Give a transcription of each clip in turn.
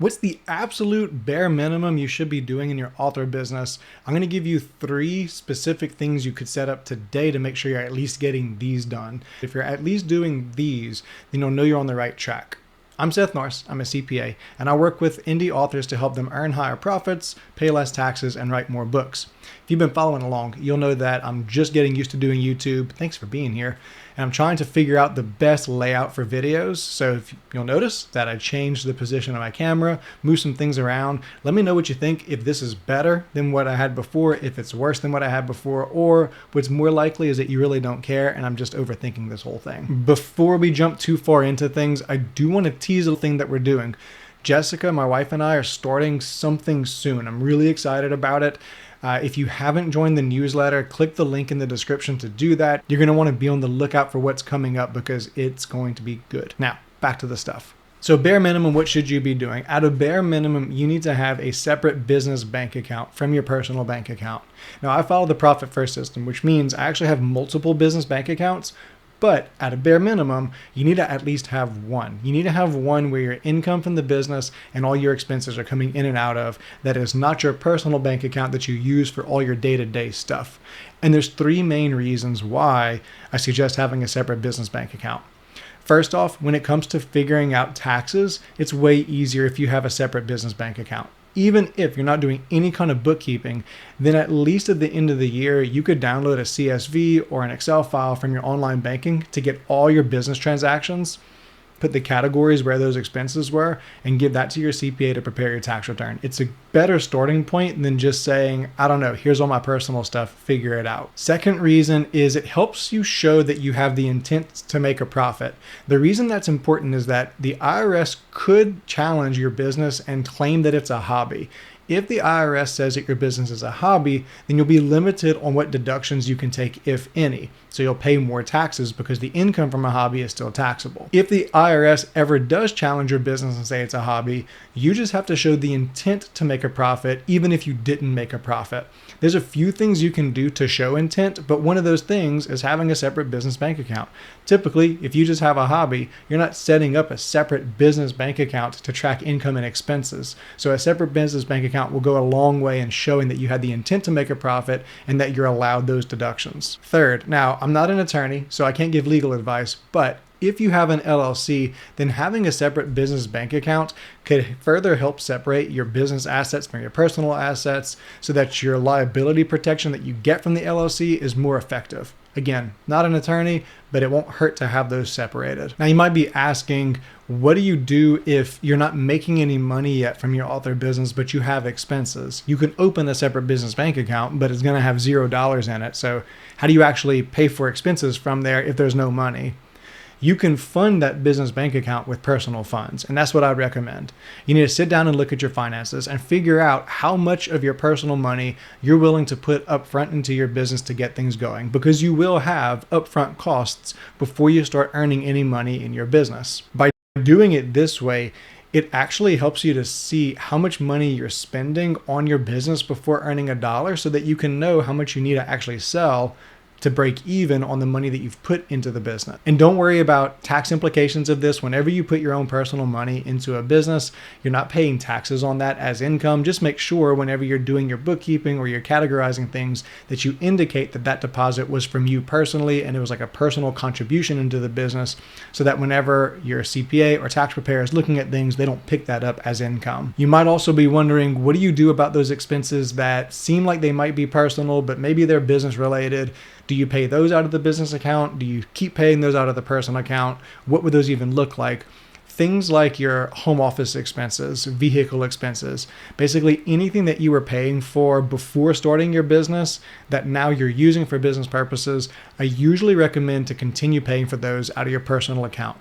What's the absolute bare minimum you should be doing in your author business? I'm going to give you 3 specific things you could set up today to make sure you're at least getting these done. If you're at least doing these, then you'll know you're on the right track. I'm Seth Norse, I'm a CPA, and I work with indie authors to help them earn higher profits, pay less taxes, and write more books. If you've been following along, you'll know that I'm just getting used to doing YouTube. Thanks for being here. And I'm trying to figure out the best layout for videos. So if you'll notice that I changed the position of my camera, moved some things around. Let me know what you think, if this is better than what I had before, if it's worse than what I had before, or what's more likely is that you really don't care and I'm just overthinking this whole thing. Before we jump too far into things, I do want to tease a thing that we're doing. Jessica, my wife, and I are starting something soon. I'm really excited about it. If you haven't joined the newsletter, click the link in the description to do that. You're going to want to be on the lookout for what's coming up because it's going to be good. Now, back to the stuff. So bare minimum, what should you be doing? At a bare minimum, you need to have a separate business bank account from your personal bank account. Now, I follow the Profit First system, which means I actually have multiple business bank accounts. But at a bare minimum, you need to at least have one. You need to have one where your income from the business and all your expenses are coming in and out of that is not your personal bank account that you use for all your day-to-day stuff. And there's 3 main reasons why I suggest having a separate business bank account. First off, when it comes to figuring out taxes, it's way easier if you have a separate business bank account. Even if you're not doing any kind of bookkeeping, then at least at the end of the year, you could download a CSV or an Excel file from your online banking to get all your business transactions, put the categories where those expenses were, and give that to your CPA to prepare your tax return. It's a better starting point than just saying, I don't know, here's all my personal stuff, figure it out. Second reason is it helps you show that you have the intent to make a profit. The reason that's important is that the IRS could challenge your business and claim that it's a hobby. If the IRS says that your business is a hobby, then you'll be limited on what deductions you can take, if any. So you'll pay more taxes because the income from a hobby is still taxable. If the IRS ever does challenge your business and say it's a hobby, you just have to show the intent to make a profit, even if you didn't make a profit. There's a few things you can do to show intent, but one of those things is having a separate business bank account. Typically, if you just have a hobby, you're not setting up a separate business bank account to track income and expenses. So a separate business bank account will go a long way in showing that you had the intent to make a profit and that you're allowed those deductions. Third, now I'm not an attorney, so I can't give legal advice, but if you have an LLC, then having a separate business bank account could further help separate your business assets from your personal assets so that your liability protection that you get from the LLC is more effective. Again, not an attorney, but it won't hurt to have those separated. Now you might be asking, what do you do if you're not making any money yet from your author business, but you have expenses? You can open a separate business bank account, but it's going to have $0 in it. So how do you actually pay for expenses from there if there's no money? You can fund that business bank account with personal funds, and that's what I'd recommend. You need to sit down and look at your finances and figure out how much of your personal money you're willing to put upfront into your business to get things going, because you will have upfront costs before you start earning any money in your business. By doing it this way, it actually helps you to see how much money you're spending on your business before earning $1 so that you can know how much you need to actually sell to break even on the money that you've put into the business. And don't worry about tax implications of this. Whenever you put your own personal money into a business, you're not paying taxes on that as income. Just make sure whenever you're doing your bookkeeping or you're categorizing things that you indicate that that deposit was from you personally and it was like a personal contribution into the business, so that whenever your CPA or tax preparer is looking at things, they don't pick that up as income. You might also be wondering, what do you do about those expenses that seem like they might be personal, but maybe they're business related? Do you pay those out of the business account? Do you keep paying those out of the personal account? What would those even look like? Things like your home office expenses, vehicle expenses, basically anything that you were paying for before starting your business that now you're using for business purposes, I usually recommend to continue paying for those out of your personal account.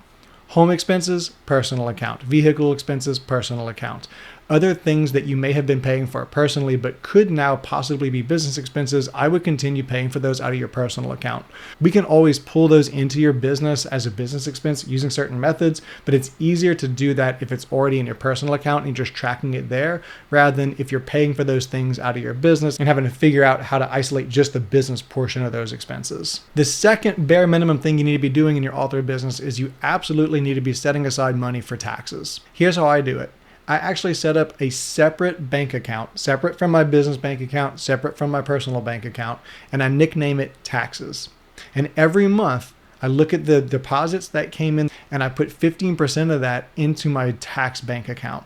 Home expenses, personal account. Vehicle expenses, personal account. Other things that you may have been paying for personally but could now possibly be business expenses, I would continue paying for those out of your personal account. We can always pull those into your business as a business expense using certain methods, but it's easier to do that if it's already in your personal account and you're just tracking it there, rather than if you're paying for those things out of your business and having to figure out how to isolate just the business portion of those expenses. The second bare minimum thing you need to be doing in your author business is you absolutely need to be setting aside money for taxes. Here's how I do it. I actually set up a separate bank account, separate from my business bank account, separate from my personal bank account, and I nickname it taxes. And every month I look at the deposits that came in and I put 15% of that into my tax bank account.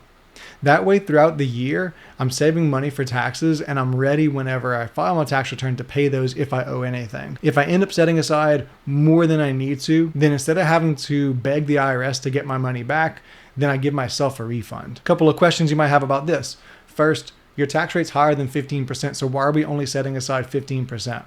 That way, throughout the year, I'm saving money for taxes and I'm ready whenever I file my tax return to pay those if I owe anything. If I end up setting aside more than I need to, then instead of having to beg the IRS to get my money back, then I give myself a refund. A couple of questions you might have about this. First, your tax rate's higher than 15%, so why are we only setting aside 15%?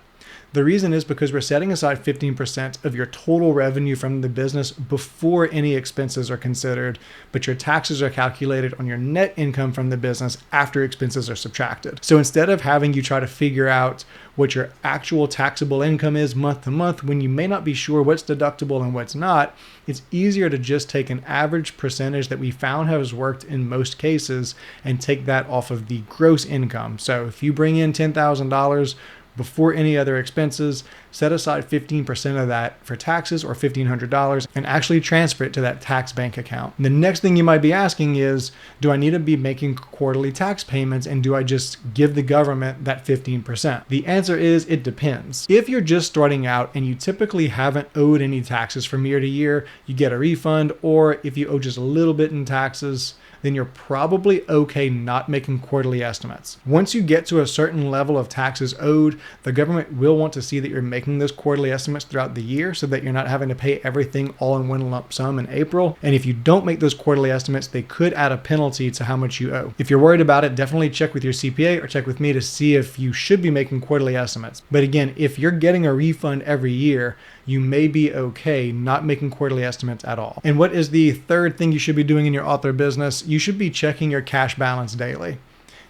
The reason is because we're setting aside 15% of your total revenue from the business before any expenses are considered, but your taxes are calculated on your net income from the business after expenses are subtracted. So instead of having you try to figure out what your actual taxable income is month to month when you may not be sure what's deductible and what's not, it's easier to just take an average percentage that we found has worked in most cases and take that off of the gross income. So if you bring in $10,000 before any other expenses, set aside 15% of that for taxes or $1,500 and actually transfer it to that tax bank account. And the next thing you might be asking is, do I need to be making quarterly tax payments and do I just give the government that 15%? The answer is it depends. If you're just starting out and you typically haven't owed any taxes from year to year, you get a refund, or if you owe just a little bit in taxes, then you're probably okay not making quarterly estimates. Once you get to a certain level of taxes owed, the government will want to see that you're making those quarterly estimates throughout the year so that you're not having to pay everything all in one lump sum in April. And if you don't make those quarterly estimates, they could add a penalty to how much you owe. If you're worried about it, definitely check with your CPA or check with me to see if you should be making quarterly estimates. But again, if you're getting a refund every year, you may be okay not making quarterly estimates at all. And what is the third thing you should be doing in your author business? You should be checking your cash balance daily.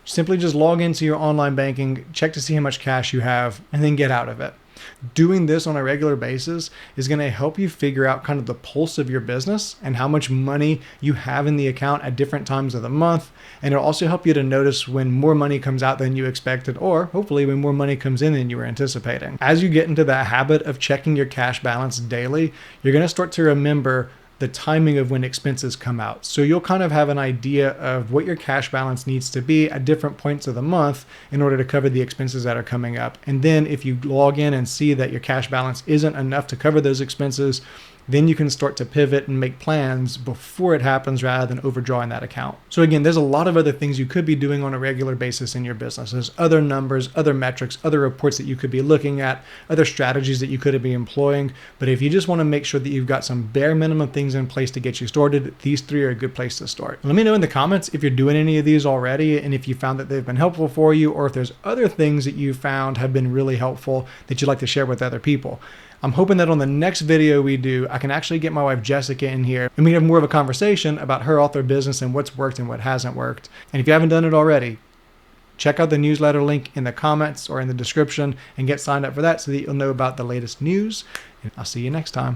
Simply just log into your online banking, check to see how much cash you have, and then get out of it. Doing this on a regular basis is going to help you figure out kind of the pulse of your business and how much money you have in the account at different times of the month. And it'll also help you to notice when more money comes out than you expected, or hopefully when more money comes in than you were anticipating. As you get into that habit of checking your cash balance daily, you're going to start to remember the timing of when expenses come out. So you'll kind of have an idea of what your cash balance needs to be at different points of the month in order to cover the expenses that are coming up. And then if you log in and see that your cash balance isn't enough to cover those expenses, then you can start to pivot and make plans before it happens rather than overdrawing that account. So again, there's a lot of other things you could be doing on a regular basis in your business. There's other numbers, other metrics, other reports that you could be looking at, other strategies that you could be employing. But if you just want to make sure that you've got some bare minimum things in place to get you started, these three are a good place to start. Let me know in the comments if you're doing any of these already and if you found that they've been helpful for you, or if there's other things that you found have been really helpful that you'd like to share with other people. I'm hoping that on the next video we do, I can actually get my wife Jessica in here and we can have more of a conversation about her author business and what's worked and what hasn't worked. And if you haven't done it already, check out the newsletter link in the comments or in the description and get signed up for that so that you'll know about the latest news. And I'll see you next time.